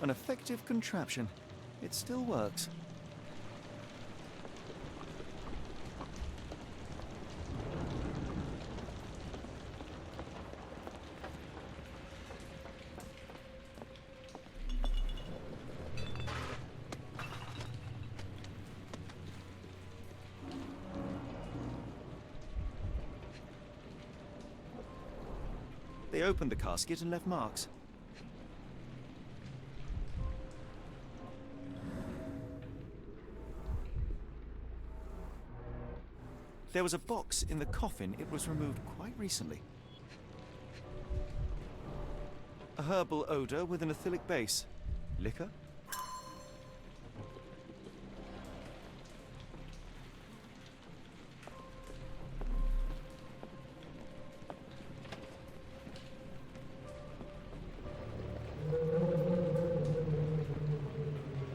An effective contraption. It still works. They opened the casket and left marks. There was a box in the coffin. It was removed quite recently. A herbal odor with an ethylic base. Liquor?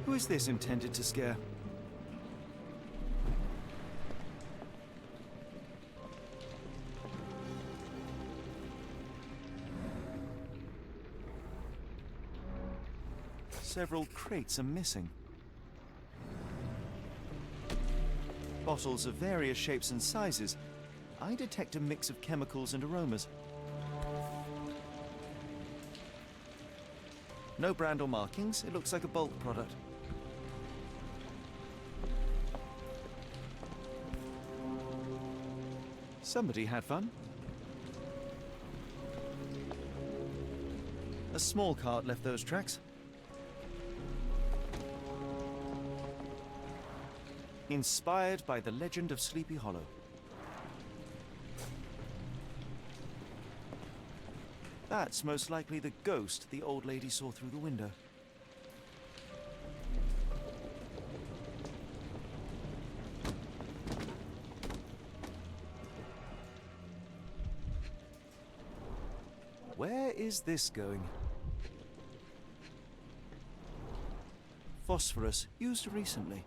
Who is this intended to scare? Several crates are missing. Bottles of various shapes and sizes. I detect a mix of chemicals and aromas. No brand or markings. It looks like a bulk product. Somebody had fun. A small cart left those tracks. Inspired by the legend of Sleepy Hollow. That's most likely the ghost the old lady saw through the window. Where is this going? Phosphorus, used recently.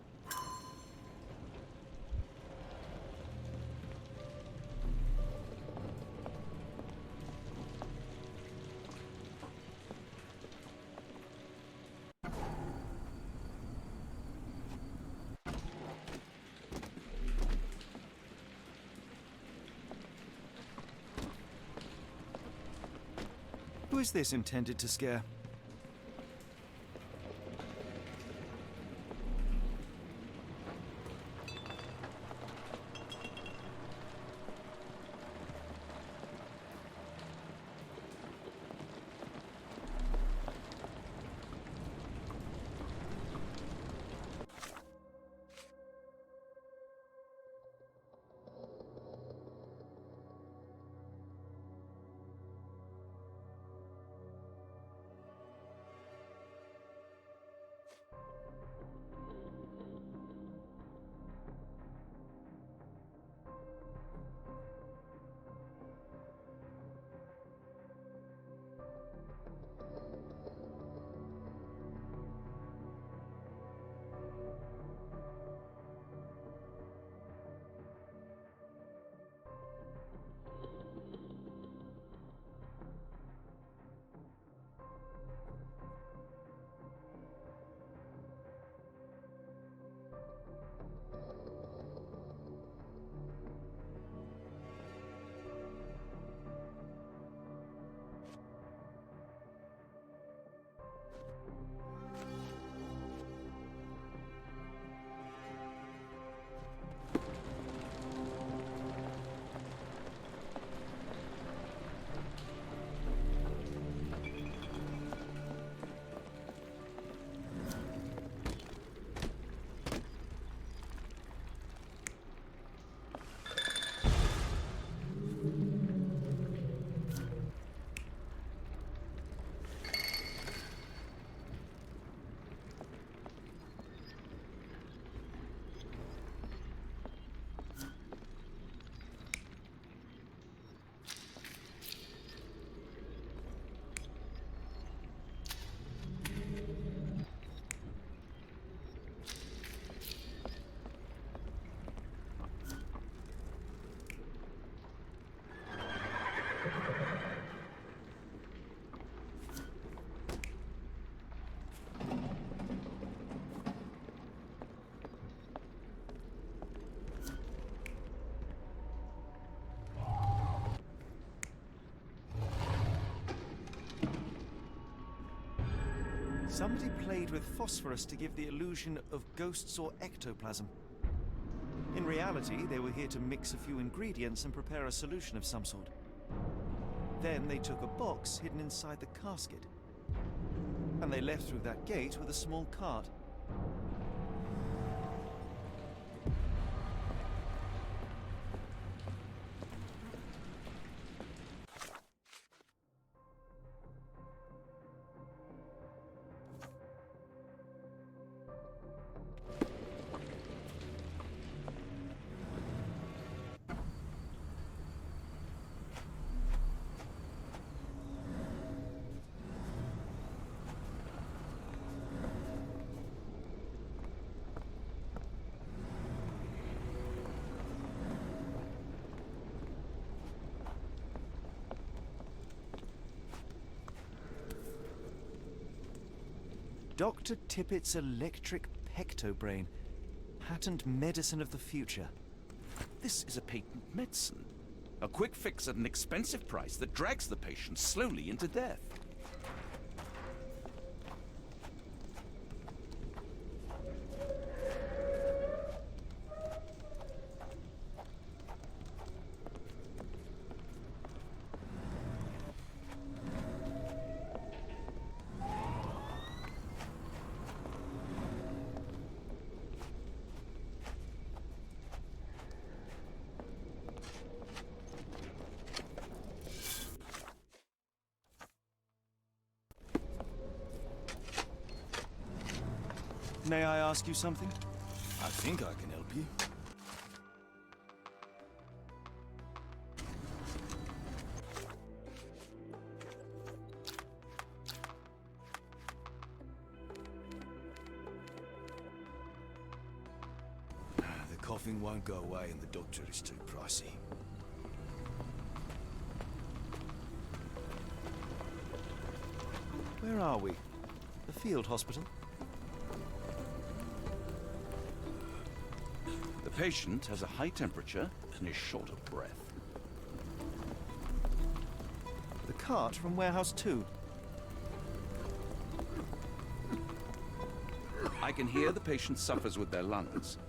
Who is this intended to scare? Somebody played with phosphorus to give the illusion of ghosts or ectoplasm. In reality, they were here to mix a few ingredients and prepare a solution of some sort. Then they took a box hidden inside the casket, and they left through that gate with a small cart. Dr. Tippett's electric pectobrain. Patent medicine of the future. This is a patent medicine. A quick fix at an expensive price that drags the patient slowly into death. May I ask you something? I think I can help you. The coughing won't go away and the doctor is too pricey. Where are we? The field hospital? The patient has a high temperature and is short of breath. The cart from Warehouse 2. I can hear the patient suffers with their lungs.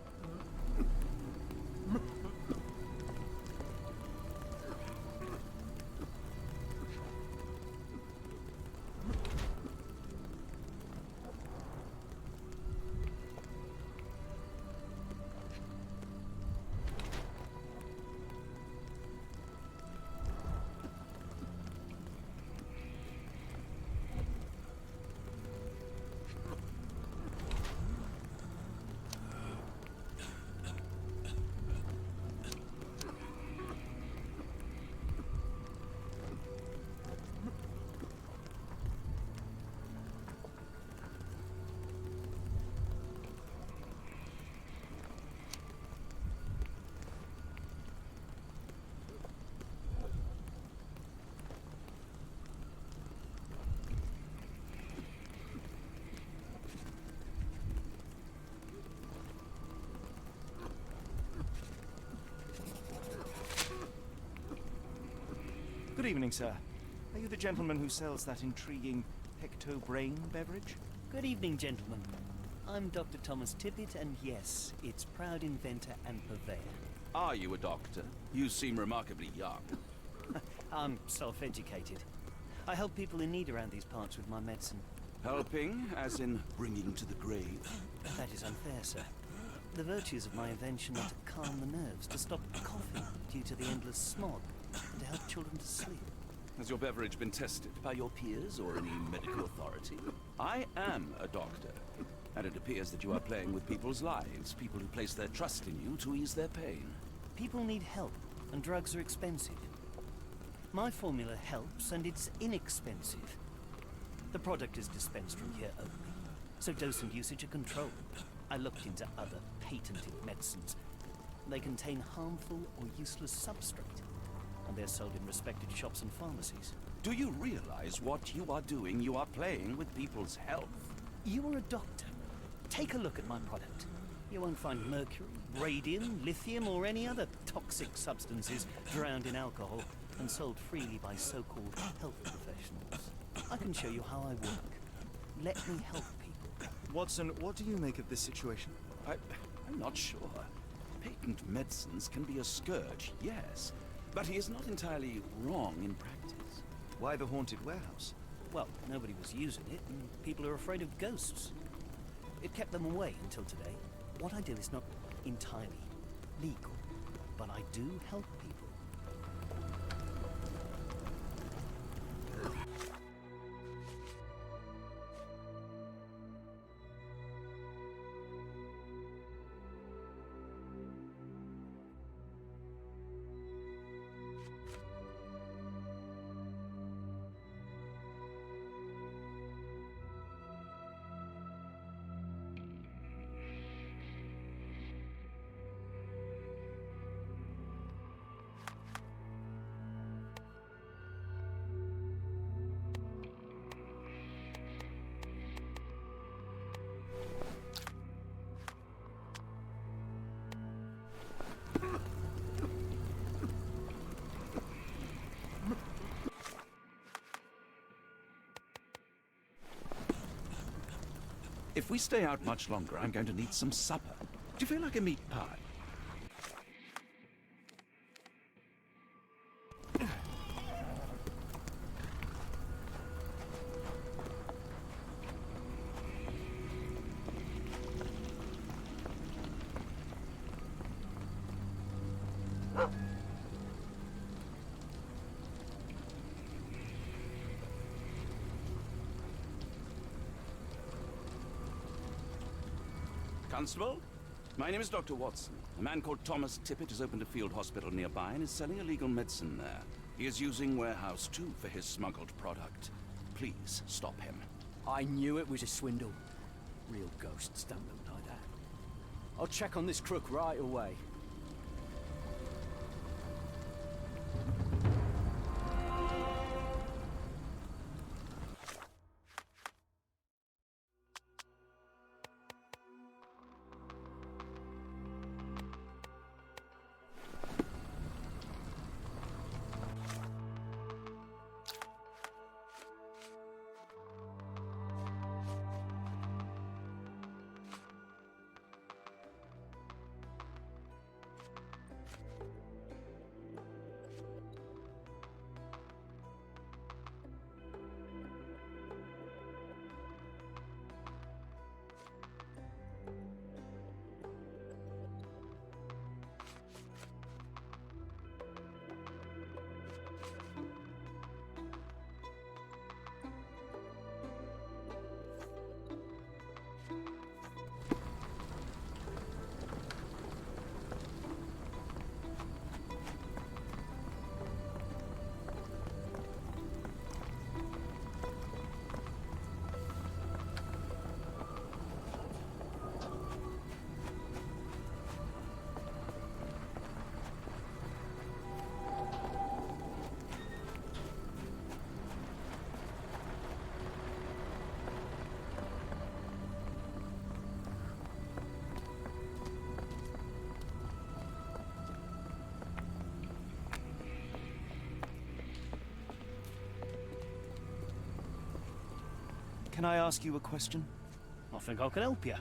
Good evening, sir. Are you the gentleman who sells that intriguing pectobrain beverage? Good evening, gentlemen. I'm Dr. Thomas Tippett, and yes, its proud inventor and purveyor. Are you a doctor? You seem remarkably young. I'm self-educated. I help people in need around these parts with my medicine. Helping, as in bringing to the grave? That is unfair, sir. The virtues of my invention are to calm the nerves, to stop coughing due to the endless smog, and to help children to sleep. Has your beverage been tested by your peers or any medical authority? I am a doctor, and it appears that you are playing with people's lives, people who place their trust in you to ease their pain. People need help, and drugs are expensive. My formula helps, and it's inexpensive. The product is dispensed from here only, so dose and usage are controlled. I looked into other patented medicines. They contain harmful or useless substrate, and they're sold in respected shops and pharmacies. Do you realize what you are doing? You are playing with people's health. You are a doctor. Take a look at my product. You won't find mercury, radium, lithium, or any other toxic substances drowned in alcohol and sold freely by so-called health professionals. I can show you how I work. let me help people. Watson, what do you make of this situation? I'm not sure. Patent medicines can be a scourge, yes, but he is not entirely wrong in practice. Why the haunted warehouse? Well, nobody was using it, and people are afraid of ghosts. It kept them away until today. What I do is not entirely legal, but I do help people. If we stay out much longer, I'm going to need some supper. Do you feel like a meat pie? Constable, my name is Dr. Watson. A man called Thomas Tippett has opened a field hospital nearby and is selling illegal medicine there. He is using Warehouse 2 for his smuggled product. Please stop him. I knew it was a swindle. Real ghosts don't look like that. I'll check on this crook right away. Can I ask you a question? I think I can help you.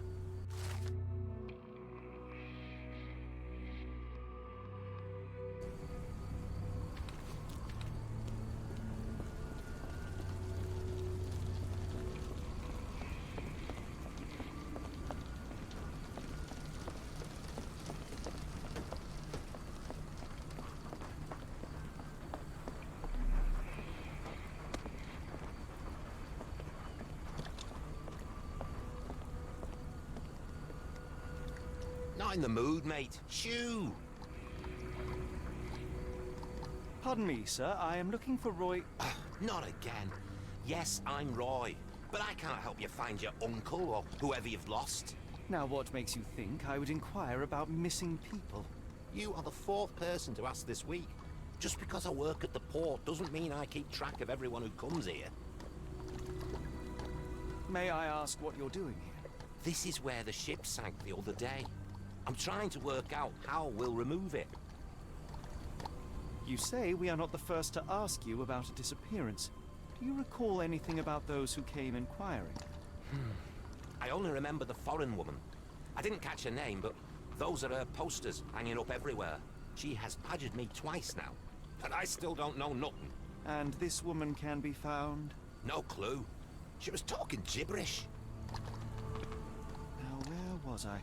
Not in the mood, mate. Shoo! Pardon me, sir. I am looking for Roy... Not again. Yes, I'm Roy, but I can't help you find your uncle or whoever you've lost. Now, what makes you think I would inquire about missing people? You are the fourth person to ask this week. Just because I work at the port doesn't mean I keep track of everyone who comes here. May I ask what you're doing here? This is where the ship sank the other day. I'm trying to work out how we'll remove it. You say we are not the first to ask you about a disappearance. Do you recall anything about those who came inquiring? I only remember the foreign woman. I didn't catch her name, but those are her posters hanging up everywhere. She has badgered me twice now, and I still don't know nothing. And this woman can be found? No clue. She was talking gibberish. Now, where was I?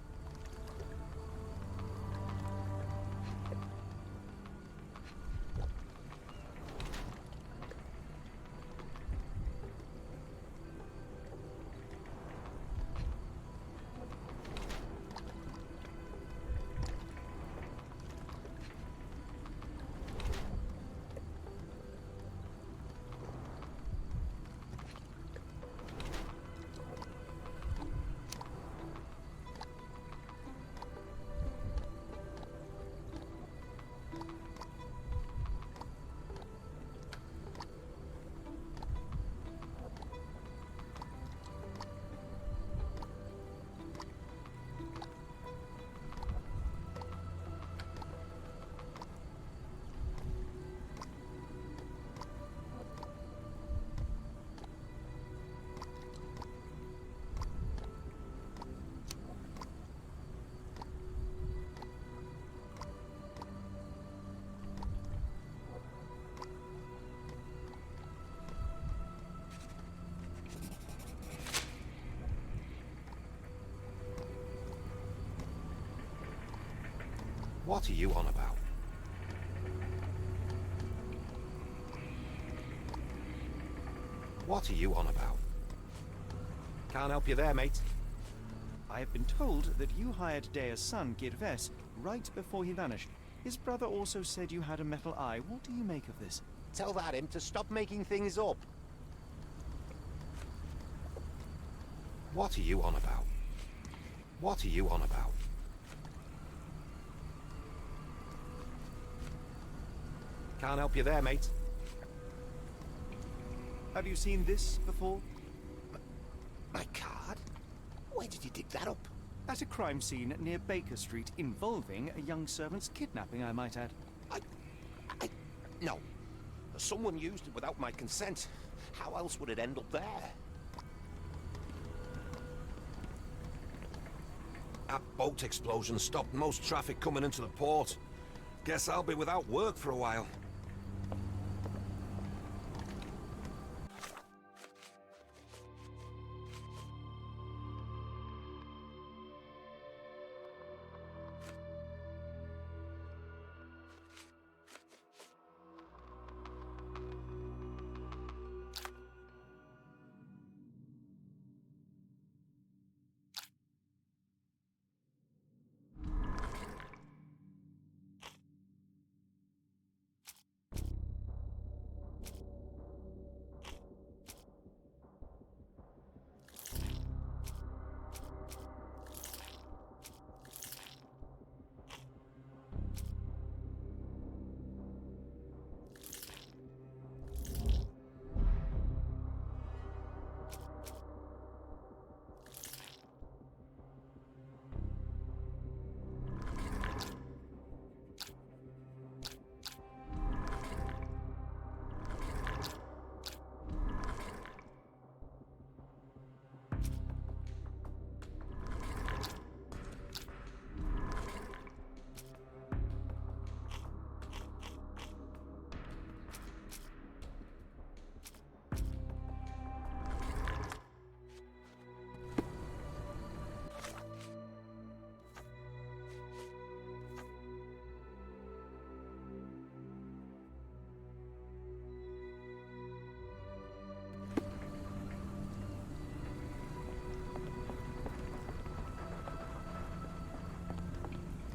What are you on about? What are you on about? Can't help you there, mate. I have been told that you hired Dea's son, Girves, right before he vanished. His brother also said you had a metal eye. What do you make of this? Tell that him to stop making things up. What are you on about? What are you on about? Can't help you there, mate. Have you seen this before? My card? Where did you dig that up? At a crime scene near Baker Street involving a young servant's kidnapping, I might add. No. Someone used it without my consent. How else would it end up there? That boat explosion stopped most traffic coming into the port. Guess I'll be without work for a while.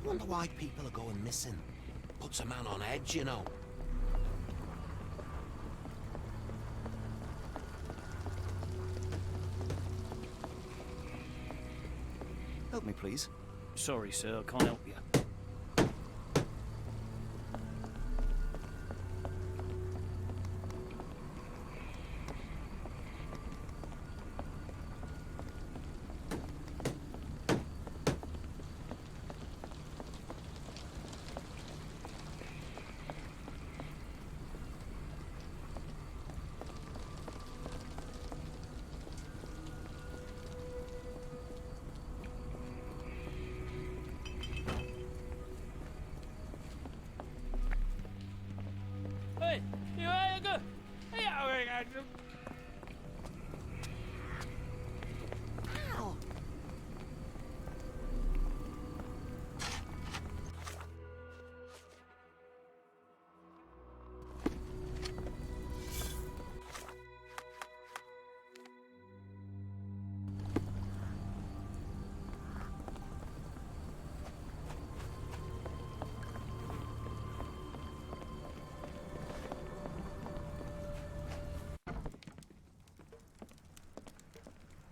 Wonder why people are going missing. Puts a man on edge, you know. Help me, please. Sorry, sir, I can't help you. Ow!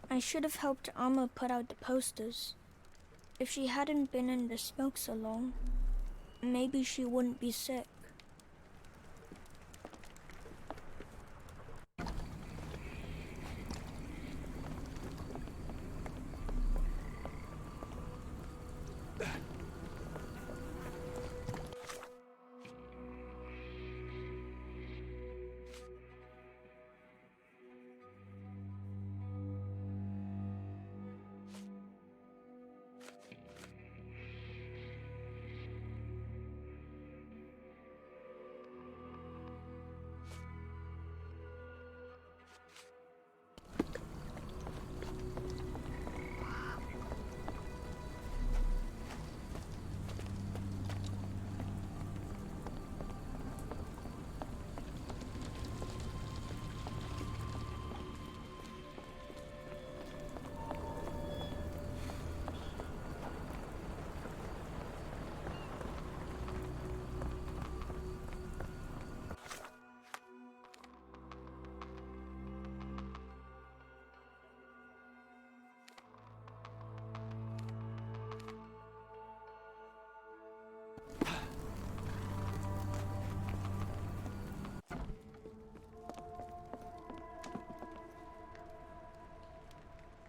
I should have helped Amma put out the posters. If she hadn't been in the smoke so long, maybe she wouldn't be sick.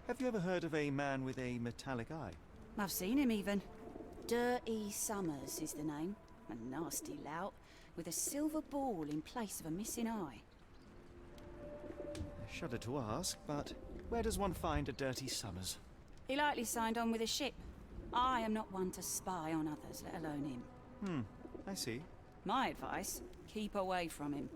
Have you ever heard of a man with a metallic eye? I've seen him even. Dirty Summers is the name. A nasty lout, with a silver ball in place of a missing eye. I shudder to ask, but where does one find a Dirty Summers? He likely signed on with a ship. I am not one to spy on others, let alone him. I see. My advice, keep away from him.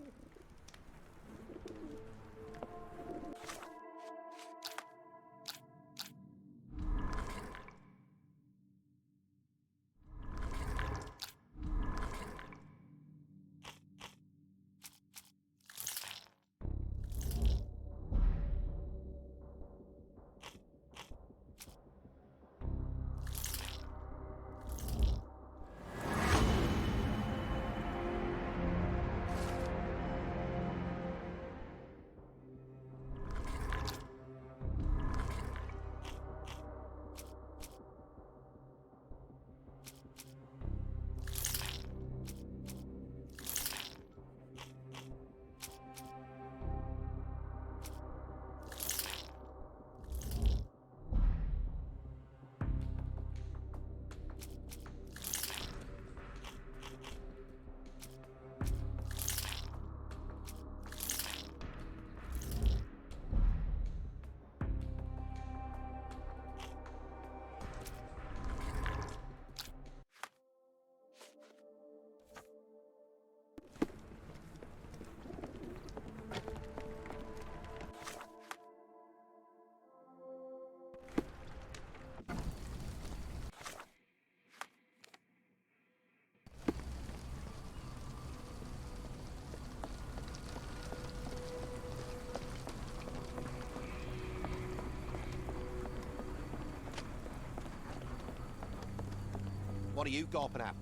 What are you gawping at?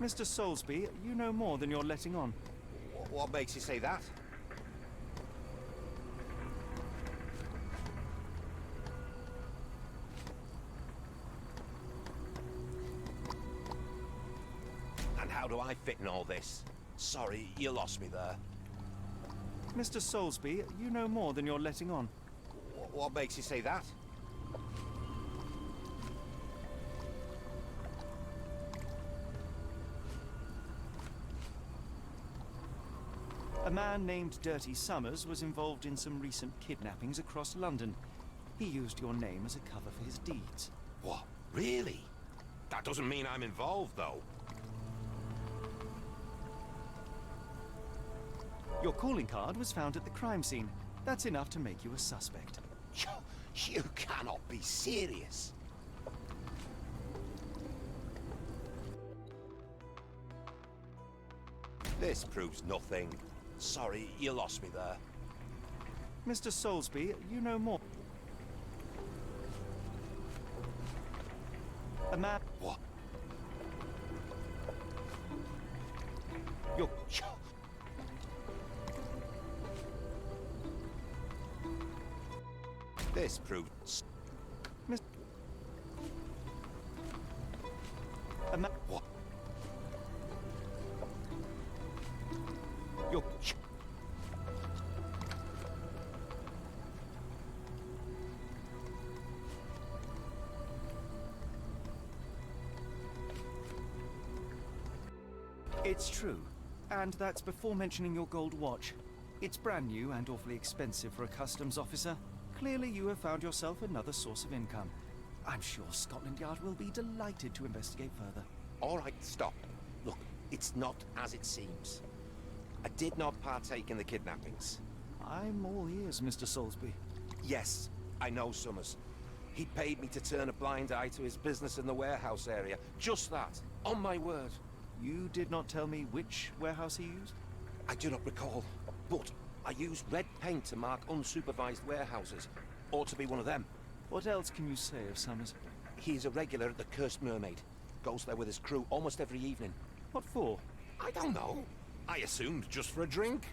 Mr. Soulsby, you know more than you're letting on. What makes you say that? And how do I fit in all this? Sorry, you lost me there. Mr. Soulsby, you know more than you're letting on. What makes you say that? A man named Dirty Summers was involved in some recent kidnappings across London. He used your name as a cover for his deeds. What? Really? That doesn't mean I'm involved, though. Your calling card was found at the crime scene. That's enough to make you a suspect. You cannot be serious. This proves nothing. Sorry, you lost me there. Mr. Soulsby, you know more. A man... What? You're... This proves... Miss... A man... What? You're... It's true. And that's before mentioning your gold watch. It's brand new and awfully expensive for a customs officer. Clearly you have found yourself another source of income. I'm sure Scotland Yard will be delighted to investigate further. All right, stop. Look, it's not as it seems. I did not partake in the kidnappings. I'm all ears, Mr. Soulsby. Yes, I know Summers. He paid me to turn a blind eye to his business in the warehouse area. Just that. On my word. You did not tell me which warehouse he used? I do not recall, but I used red paint to mark unsupervised warehouses. Ought to be one of them. What else can you say of Summers? He's a regular at the Cursed Mermaid. Goes there with his crew almost every evening. What for? I don't know. I assumed just for a drink.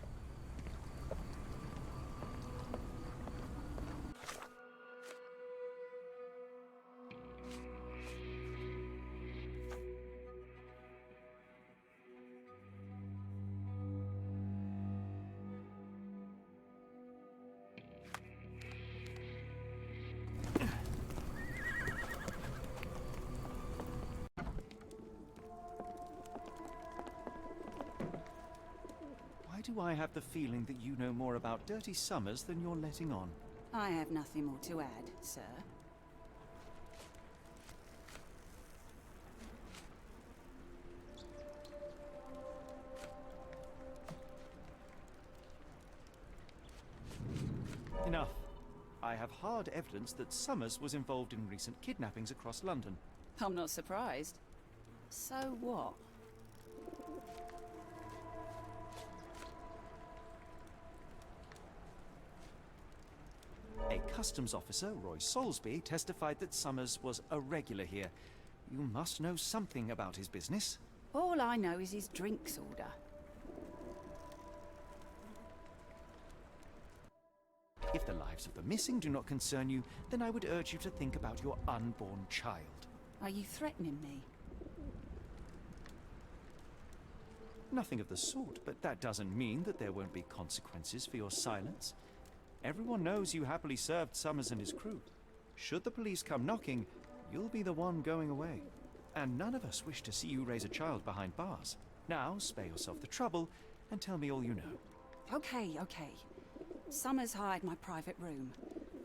Why do I have the feeling that you know more about Dirty Summers than you're letting on? I have nothing more to add, sir. Enough. I have hard evidence that Summers was involved in recent kidnappings across London. I'm not surprised. So what? A customs officer, Roy Soulsby, testified that Summers was a regular here. You must know something about his business. All I know is his drinks order. If the lives of the missing do not concern you, then I would urge you to think about your unborn child. Are you threatening me? Nothing of the sort, but that doesn't mean that there won't be consequences for your silence. Everyone knows you happily served Summers and his crew. Should the police come knocking, you'll be the one going away. And none of us wish to see you raise a child behind bars. Now, spare yourself the trouble and tell me all you know. Okay. Summers hired my private room.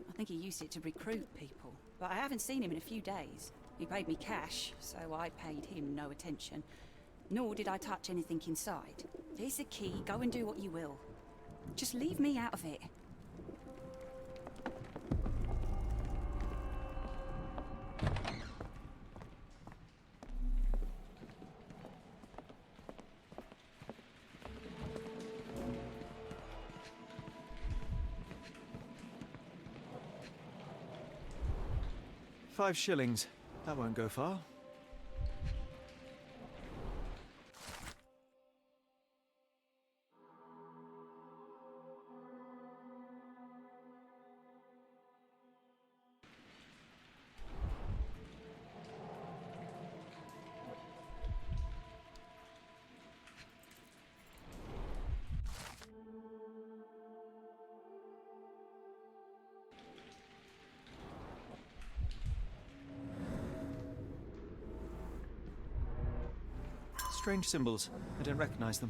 I think he used it to recruit people, but I haven't seen him in a few days. He paid me cash, so I paid him no attention. Nor did I touch anything inside. Here's the key, go and do what you will. Just leave me out of it. £5. That won't go far. Strange symbols. I don't recognize them.